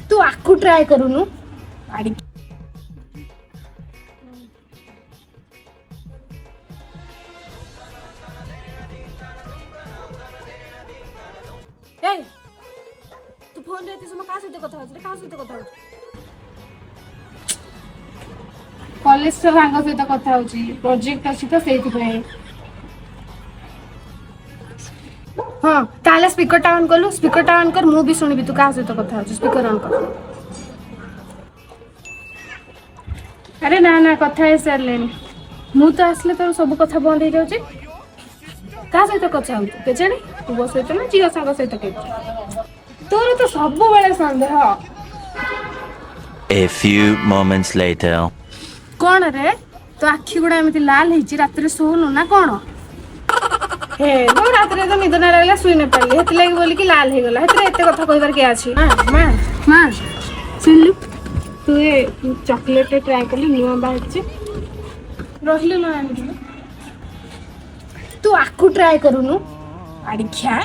तू आखु ट्राए करूनु आड़ी ए तू फोन रे समय का सहित कथा होछ रे का सहित कथा होछ कॉलेज से सांग सहित कथा होछ प्रोजेक्ट अछि तो सेति पे हां ताले स्पीकर ऑन करलु स्पीकर ऑन कर मु भी सुनिबी तू का सहित कथा होछ स्पीकर ऑन कर अरे ना ना कथा है सरलेनी मु तो आसले तो सब कथा बंद हो जाउची का सहित कथा होछ केजणी तू बस सहित ना जियो सांग सहित के तोर तो सब बेले संदेह A few moments later. कौन रे तो आखि गुड़ा एमती लाल ହେଇଛି ରାତିରେ ଶୋଉନୁ ନା କଣ हे तो रातिरे तो निद ना लागला सुई न पाली हेत लागि बोली कि लाल हे गला हेतरे एते कथा कहबार के अछि मां मां सुनलु तू ए चॉकलेट ट्राई करली नुवा बाहरची रहले न आनी तू आकु ट्राई करूनु आड़ी ख्या